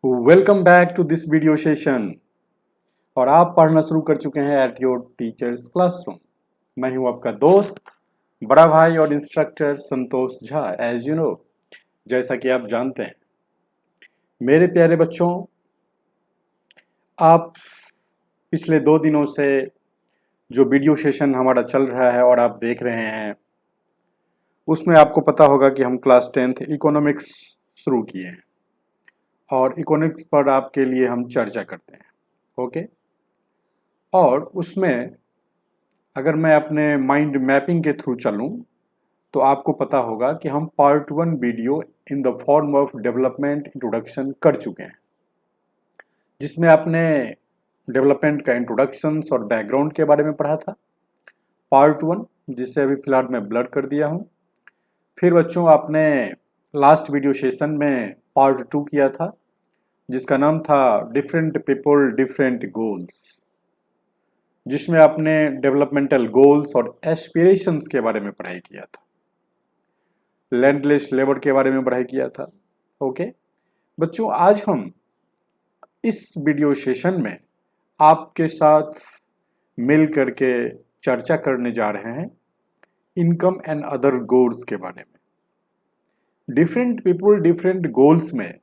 Welcome back to this video session. और आप पढ़ना शुरू कर चुके हैं एट योर टीचर्स क्लासरूम। मैं हूं आपका दोस्त, बड़ा भाई और instructor Santosh Jha. As you know, जैसा कि आप जानते हैं मेरे प्यारे बच्चों, आप पिछले 2 दिनों से जो वीडियो सेशन हमारा चल रहा है और आप देख रहे हैं, उसमें आपको पता होगा कि हम क्लास 10th इकोनॉमिक्स शुरू किए हैं और इकोनॉमिक्स पर आपके लिए हम चर्चा करते हैं। ओके, और उसमें अगर मैं अपने माइंड मैपिंग के थ्रू चलूं तो आपको पता होगा कि हम part 1 video in the form of development introduction कर चुके हैं, जिसमें आपने डेवलपमेंट का इंट्रोडक्शंस और बैकग्राउंड के बारे में पढ़ा था। पार्ट 1 जिसे अभी फिलहाल मैं ब्लर कर दिया हूं। फिर बच्चों आपने लास्ट वीडियो सेशन में पार्ट 2 किया था, जिसका नाम था डिफरेंट पीपल डिफरेंट गोल्स, जिसमें आपने डेवलपमेंटल गोल्स और एस्पिरेशंस के बारे में पढ़ाई किया था, लैंडलेस लेबर के बारे में पढ़ाई किया था। ओके बच्चों, आज हम इस वीडियो सेशन में आपके साथ मिल करके चर्चा करने जा रहे हैं इनकम एंड अदर गोल्स के बारे में। डिफरेंट पीपल डिफरेंट गोल्स में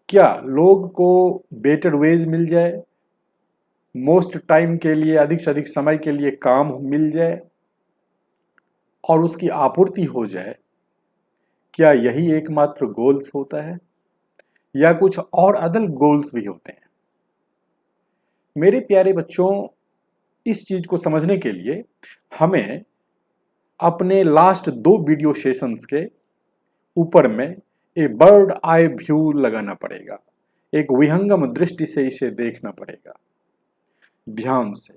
क्या लोग को बेटर वेज मिल जाए, मोस्ट टाइम के लिए, अधिक से अधिक समय के लिए काम मिल जाए और उसकी आपूर्ति हो जाए, क्या यही एकमात्र गोल्स होता है या कुछ और अदर गोल्स भी होते हैं? मेरे प्यारे बच्चों, इस चीज को समझने के लिए हमें अपने लास्ट 2 वीडियो सेशंस के ऊपर में ए बर्ड आई व्यू लगाना पड़ेगा। एक विहंगम दृष्टि से इसे देखना पड़ेगा ध्यान से।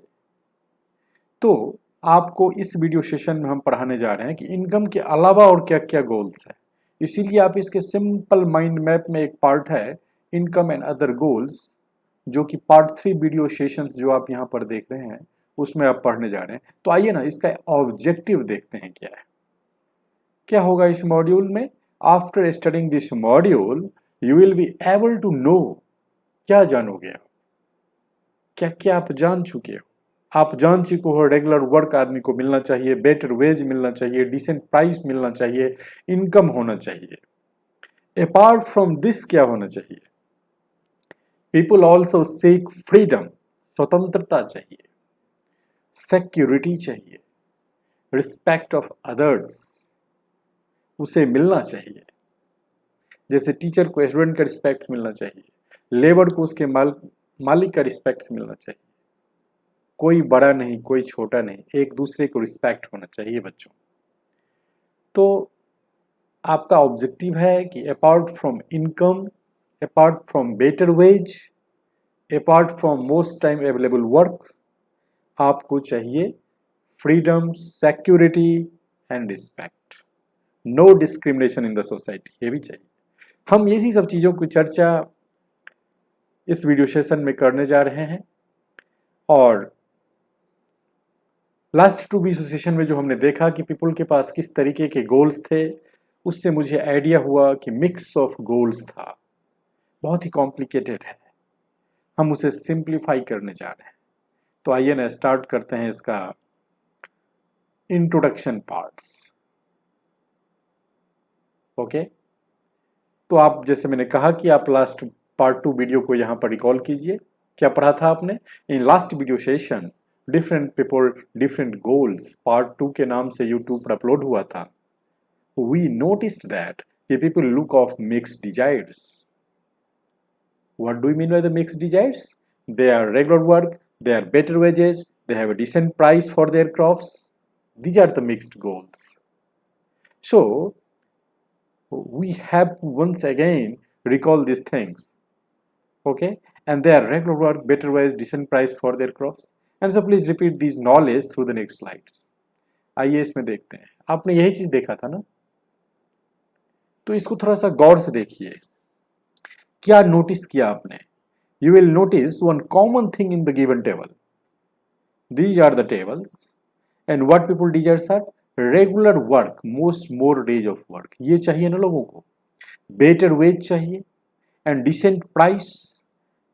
तो आपको इस वीडियो सेशन में हम पढ़ाने जा रहे हैं कि इनकम के अलावा और क्या क्या गोल्स है। इसीलिए आप इसके सिंपल माइंड मैप में एक पार्ट है इनकम एंड अदर गोल्स, जो कि पार्ट 3 वीडियो सेशन जो आप यहाँ पर देख रहे हैं उसमें आप पढ़ने जा रहे हैं। तो आइए ना इसका ऑब्जेक्टिव देखते हैं क्या है, क्या होगा इस मॉड्यूल में। After studying this module you will be able to know, क्या जानोगे आप, क्या क्या आप जान चुके हो। आप जान चुके हो रेगुलर वर्क आदमी को मिलना चाहिए, बेटर वेज मिलना चाहिए, डिसेंट प्राइस मिलना चाहिए, इनकम होना चाहिए। अपार्ट फ्रॉम दिस क्या होना चाहिए? पीपल ऑल्सो सीक फ्रीडम, स्वतंत्रता चाहिए, सिक्योरिटी चाहिए, रिस्पेक्ट ऑफ अदर्स उसे मिलना चाहिए। जैसे टीचर को स्टूडेंट का रिस्पेक्ट मिलना चाहिए, लेबर को उसके मालिक का रिस्पेक्ट मिलना चाहिए। कोई बड़ा नहीं, कोई छोटा नहीं, एक दूसरे को रिस्पेक्ट होना चाहिए बच्चों। तो आपका ऑब्जेक्टिव है कि apart from income, apart from better wage, apart from most time available work, आपको चाहिए freedom, security and respect, no discrimination in the society, ये भी चाहिए। हम इसी सब चीज़ों की चर्चा इस वीडियो सेशन में करने जा रहे हैं। और लास्ट 2 वीडियो सेशन में जो हमने देखा कि पीपल के पास किस तरीके के गोल्स थे, उससे मुझे आइडिया हुआ कि मिक्स ऑफ गोल्स था, बहुत ही कॉम्प्लिकेटेड है, हम उसे सिंप्लीफाई करने जा रहे हैं। तो आइए ना स्टार्ट करते हैं इसका इंट्रोडक्शन पार्ट्स। ओके, तो आप, जैसे मैंने कहा कि आप लास्ट पार्ट 2 वीडियो को यहां पर रिकॉल कीजिए। क्या पढ़ा था आपने in last video session? Different people different goals, part 2 के नाम से यूट्यूब पर अपलोड हुआ था। We noticed that people look of mixed desires. What do you mean by the mixed desires? They are regular work, they are better wages, they have a decent price for their crops. These are the mixed goals. So, we have to once again recall these things. Okay? And they are regular work, better wage, decent price for their crops. And so please repeat these knowledge through the next slides. आइए इसमें देखते हैं। आपने यही चीज देखा था ना, तो इसको थोड़ा सा गौर से देखिए। क्या नोटिस किया आपने? You will notice one common thing in the given table. These are the tables, and what people desires are regular work, most more days of work. ये चाहिए ना लोगों को, better wage चाहिए, एंड डिसेंट प्राइस,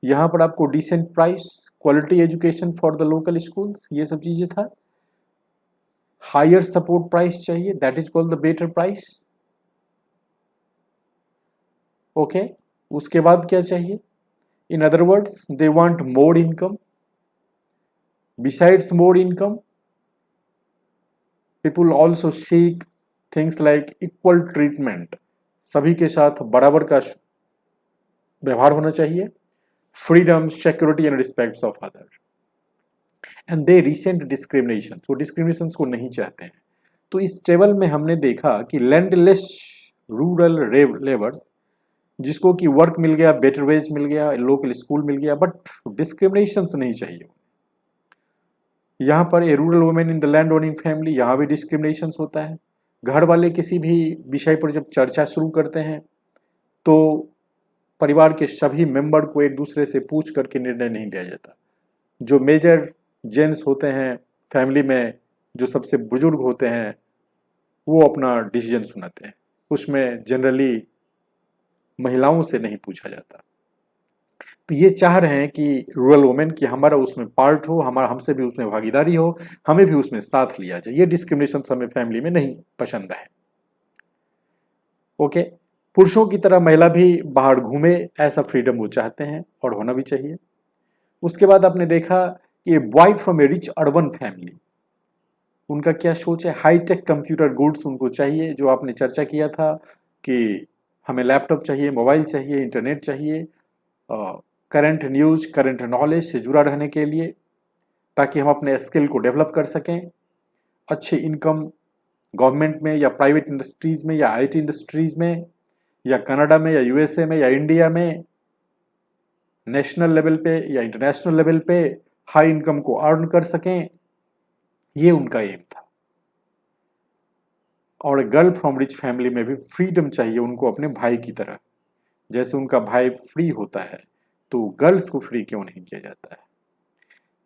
यहाँ पर आपको decent price, quality education for the local schools, ये सब चीजें था। हायर सपोर्ट प्राइस चाहिए, that is called the better price. Okay, उसके बाद क्या चाहिए? In other words they want more income. Besides more income, people also seek things like equal treatment, सभी के साथ बराबर का व्यवहार होना चाहिए। Freedom, security and respect of other, and they recent discrimination, वो डिस्क्रिमिनेशन को नहीं चाहते हैं। तो इस टेबल में हमने देखा कि लैंडलेस रूरल लेबर्स, जिसको कि वर्क मिल गया, बेटर वेज मिल गया, लोकल स्कूल मिल गया, बट डिस्क्रिमिनेशन नहीं चाहिए। यहाँ पर a rural women in the land owning family, यहाँ भी डिस्क्रिमिनेशन होता है। घर वाले किसी भी विषय पर जब चर्चा शुरू करते हैं तो परिवार के सभी मेंबर को एक दूसरे से पूछ करके निर्णय नहीं लिया जाता। जो मेजर जेंट्स होते हैं फैमिली में, जो सबसे बुजुर्ग होते हैं, वो अपना डिसीजन सुनाते हैं, उसमें जनरली महिलाओं से नहीं पूछा जाता। तो ये चाह रहे हैं कि रूरल वुमेन की हमारा उसमें पार्ट हो, हमारा हमसे भी उसमें भागीदारी हो, हमें भी उसमें साथ लिया जाए। ये डिस्क्रिमिनेशन हमें फैमिली में नहीं पसंद है। ओके, पुरुषों की तरह महिला भी बाहर घूमे, ऐसा फ्रीडम वो चाहते हैं और होना भी चाहिए। उसके बाद आपने देखा कि boy from A rich urban family, उनका क्या सोच है? हाईटेक कंप्यूटर गुड्स उनको चाहिए, जो आपने चर्चा किया था कि हमें लैपटॉप चाहिए, मोबाइल चाहिए, इंटरनेट चाहिए, करंट न्यूज, करंट नॉलेज से जुड़ा रहने के लिए, ताकि हम अपने स्किल को डेवलप कर सकें। अच्छी इनकम गवर्नमेंट में या प्राइवेट इंडस्ट्रीज में या आईटी इंडस्ट्रीज में या कनाडा में या यूएसए में या इंडिया में, नेशनल लेवल पे या इंटरनेशनल लेवल पे हाई इनकम को अर्न कर सकें, ये उनका एम था। और गर्ल फ्रॉम रिच फैमिली में भी फ्रीडम चाहिए उनको अपने भाई की तरह। जैसे उनका भाई फ्री होता है तो गर्ल्स को फ्री क्यों नहीं किया जाता है?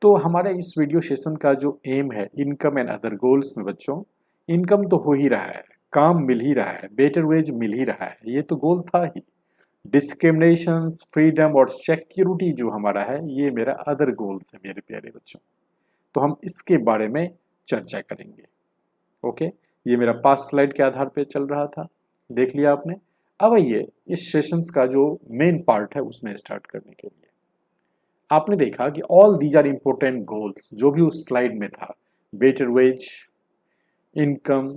तो हमारे इस वीडियो सेशन का जो एम है इनकम एंड अदर गोल्स में, बच्चों इनकम तो हो ही रहा है, काम मिल ही रहा है, बेटर वेज मिल ही रहा है, ये तो गोल था ही। डिस्क्रिमिनेशन, फ्रीडम और सिक्योरिटी जो हमारा है, ये मेरा अदर गोल्स है मेरे प्यारे बच्चों। तो हम इसके बारे में चर्चा करेंगे। ओके, ये मेरा पास्ट स्लाइड के आधार पे चल रहा था, देख लिया आपने। अब आइए इस सेशंस का जो मेन पार्ट है उसमें स्टार्ट करने के लिए। आपने देखा कि all these are important goals, जो भी उस स्लाइड में था, better wage, income,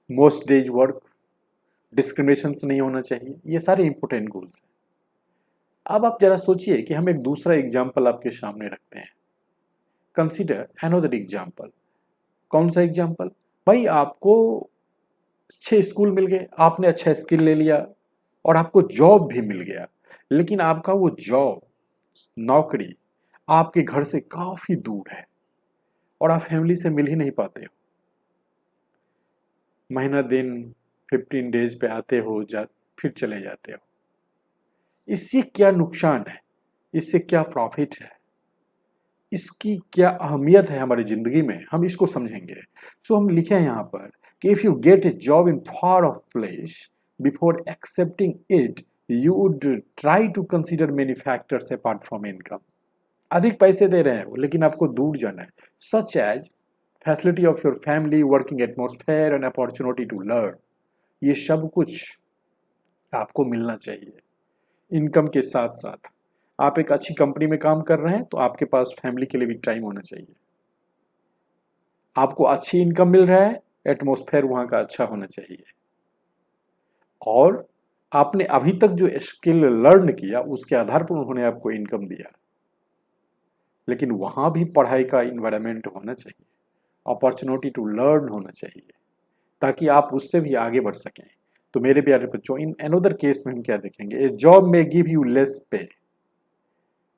most days work, discrimination नहीं होना चाहिए, ये सारे इंपॉर्टेंट गोल्स हैं। अब आप जरा सोचिए कि हम एक दूसरा एग्जाम्पल आपके सामने रखते हैं। Consider another example. कौन सा एग्जाम्पल? भाई आपको अच्छे स्कूल मिल गए, आपने अच्छा स्किल ले लिया और आपको जॉब भी मिल गया, लेकिन आपका वो जॉब, नौकरी आपके घर से काफी दूर है और आप फैमिली से मिल ही नहीं पाते हो। महीना दिन 15 डेज पे आते हो, फिर चले जाते हो। इससे क्या नुकसान है, इससे क्या प्रॉफिट है, इसकी क्या अहमियत है हमारी जिंदगी में, हम इसको समझेंगे। सो हम लिखे हैं यहाँ पर कि if you get a job in far off place, before accepting it you would try to consider many factors apart from income. अधिक पैसे दे रहे हैं वो, लेकिन आपको दूर जाना है, such as facility of your family, working atmosphere and opportunity to learn, ये सब कुछ आपको मिलना चाहिए। इनकम के साथ साथ आप एक अच्छी कंपनी में काम कर रहे हैं तो आपके पास फैमिली के लिए भी टाइम होना चाहिए। आपको अच्छी इनकम मिल रहा है, एटमॉस्फेयर वहां का अच्छा होना चाहिए, और आपने अभी तक जो स्किल लर्न किया उसके आधार पर उन्होंने आपको इनकम दिया, लेकिन वहां भी पढ़ाई का इन्वायरमेंट होना चाहिए, अपॉर्चुनिटी टू लर्न होना चाहिए, ताकि आप उससे भी आगे बढ़ सकें। तो मेरे प्यारे बच्चों, इन अनदर केस में हम क्या देखेंगे? ए जॉब में गिव यू लेस पे।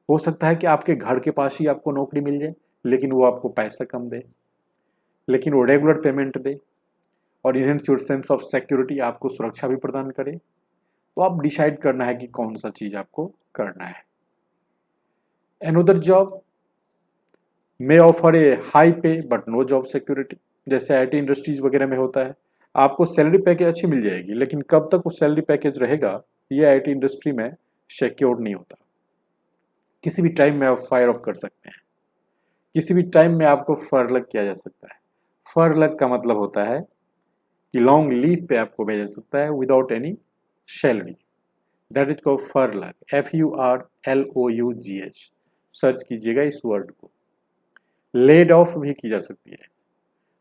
हो सकता है कि आपके घर के पास ही आपको नौकरी मिल जाए, लेकिन वो आपको पैसा कम दे, लेकिन वो रेगुलर पेमेंट दे और enhance your sense of security, आपको सुरक्षा भी प्रदान करे। तो आप डिसाइड करना है कि कौन सा चीज आपको करना है। अनदर जॉब मे ऑफर ए हाई पे बट नो जॉब सिक्योरिटी, जैसे आईटी इंडस्ट्रीज वगैरह में होता है, आपको सैलरी पैकेज अच्छी मिल जाएगी, लेकिन कब तक वो सैलरी पैकेज रहेगा ये आईटी इंडस्ट्री में सिक्योर नहीं होता। किसी भी टाइम में आप फायर ऑफ कर सकते हैं, किसी भी टाइम में आपको फर्लग किया जा सकता है। फर्लग का मतलब होता है कि लॉन्ग लीव पे आपको भेजा जा सकता है without any salary, that is called furlough, FURLOUGH। Search कीजिएगा इस वर्ड को। लेड ऑफ भी की जा सकती है,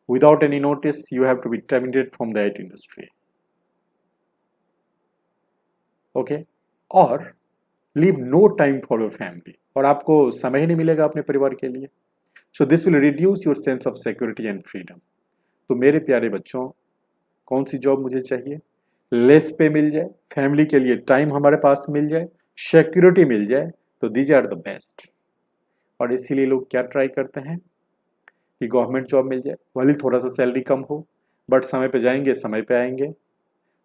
without any notice you have to be terminated from the IT industry, okay. और leave no time for your family, और आपको समय ही नहीं मिलेगा अपने परिवार के लिए। So this will reduce your sense of security and freedom. तो मेरे प्यारे बच्चों, कौन सी जॉब मुझे चाहिए? लेस पे मिल जाए, फैमिली के लिए टाइम हमारे पास मिल जाए, सिक्योरिटी मिल जाए, तो दीज आर द बेस्ट। और इसीलिए लोग क्या ट्राई करते हैं कि गवर्नमेंट जॉब मिल जाए, भले थोड़ा सा सैलरी कम हो, बट समय पे जाएंगे, समय पे आएंगे,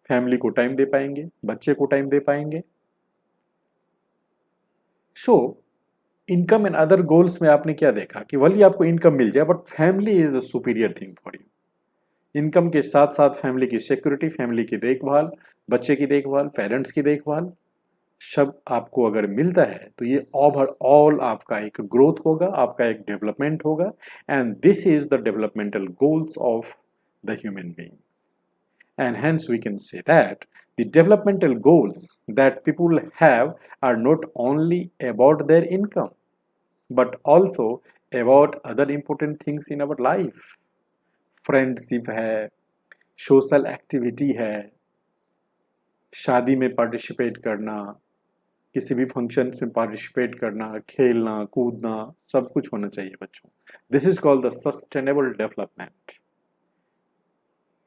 फैमिली को टाइम दे पाएंगे, बच्चे को टाइम दे पाएंगे। So income and other goals में आपने क्या देखा कि भले आपको इनकम मिल जाए, but family is a superior thing for you. Income के साथ साथ फैमिली की सिक्योरिटी, फैमिली की देखभाल, बच्चे की देखभाल, पेरेंट्स की देखभाल, सब आपको अगर मिलता है तो ये ओवरऑल आपका एक ग्रोथ होगा, आपका एक डेवलपमेंट होगा। And this is the developmental goals of the human being. And hence we can say that the developmental goals that people have are not only about their income but also about other important things in our life. Friendship है, social activity है, शादी में participate करना, किसी भी function में participate करना, खेलना कूदना, सब कुछ होना चाहिए बच्चों। This is called the sustainable development.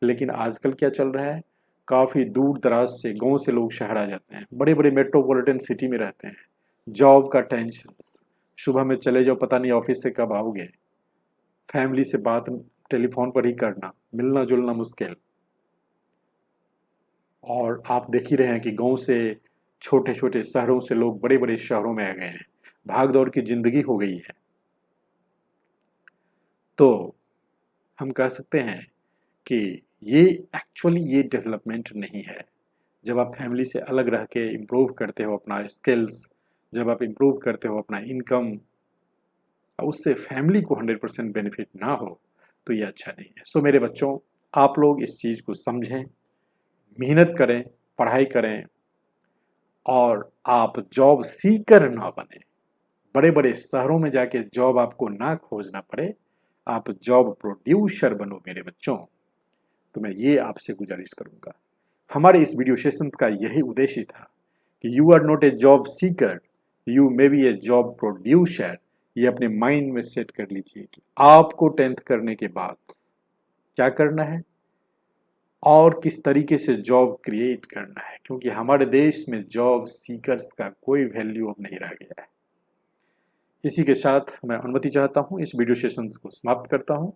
लेकिन आजकल क्या चल रहा है, काफ़ी दूर दराज से गांव से लोग शहर आ जाते हैं, बड़े बड़े मेट्रोपॉलिटन सिटी में रहते हैं, जॉब का टेंशन, सुबह में चले जाओ पता नहीं ऑफिस से कब आओगे, फैमिली से बात टेलीफोन पर ही करना, मिलना जुलना मुश्किल। और आप देख ही रहे हैं कि गांव से छोटे छोटे शहरों से लोग बड़े बड़े शहरों में आ गए हैं, भाग दौड़ की जिंदगी हो गई है। तो हम कह सकते हैं कि ये एक्चुअली ये डेवलपमेंट नहीं है। जब आप फैमिली से अलग रह के इम्प्रूव करते हो अपना स्किल्स, जब आप इम्प्रूव करते हो अपना इनकम, उससे फैमिली को 100% बेनिफिट ना हो, तो ये अच्छा नहीं है। सो मेरे बच्चों, आप लोग इस चीज़ को समझें, मेहनत करें, पढ़ाई करें, और आप जॉब सीकर ना बने, बड़े बड़े शहरों में जाके जॉब आपको ना खोजना पड़े, आप जॉब प्रोड्यूसर बनो मेरे बच्चों। तो मैं ये आपसे गुजारिश करूंगा। हमारे इस वीडियो सेशन का यही उद्देश्य था कि you are not a job seeker, you may be a job producer. ये अपने माइंड में सेट कर लीजिए कि आपको 10th करने के बाद क्या करना है और किस तरीके से जॉब क्रिएट करना है, क्योंकि हमारे देश में जॉब सीकर्स का कोई वैल्यू अब नहीं रह गया है। इसी के साथ मैं अनुमति चाहता हूँ, इस वीडियो सेशन को समाप्त करता हूँ,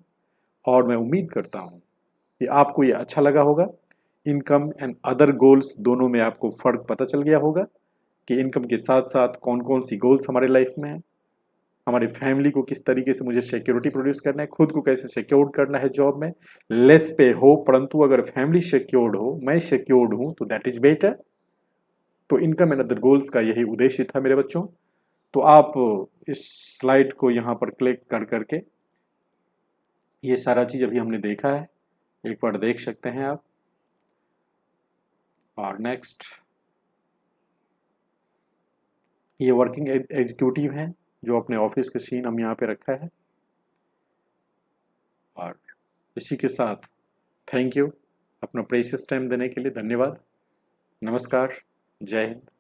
और मैं उम्मीद करता हूँ कि आपको ये अच्छा लगा होगा। इनकम एंड अदर गोल्स दोनों में आपको फ़र्क पता चल गया होगा कि इनकम के साथ साथ कौन कौन सी गोल्स हमारे लाइफ में है, हमारी फैमिली को किस तरीके से मुझे सिक्योरिटी प्रोड्यूस करना है, खुद को कैसे सिक्योर करना है जॉब में, लेस पे हो परंतु अगर फैमिली सिक्योर्ड हो, मैं सिक्योर्ड हूँ, तो दैट इज बेटर। तो इनकम एंड अदर गोल्स का यही उद्देश्य था मेरे बच्चों। तो आप इस स्लाइड को यहाँ पर क्लिक कर करके ये सारा चीज़ अभी हमने देखा है, एक बार देख सकते हैं आप। और नेक्स्ट, ये वर्किंग एग्जीक्यूटिव हैं जो अपने ऑफिस के सीन हम यहाँ पे रखा है। और इसी के साथ थैंक यू, अपना प्रेशियस टाइम देने के लिए धन्यवाद। नमस्कार, जय हिंद।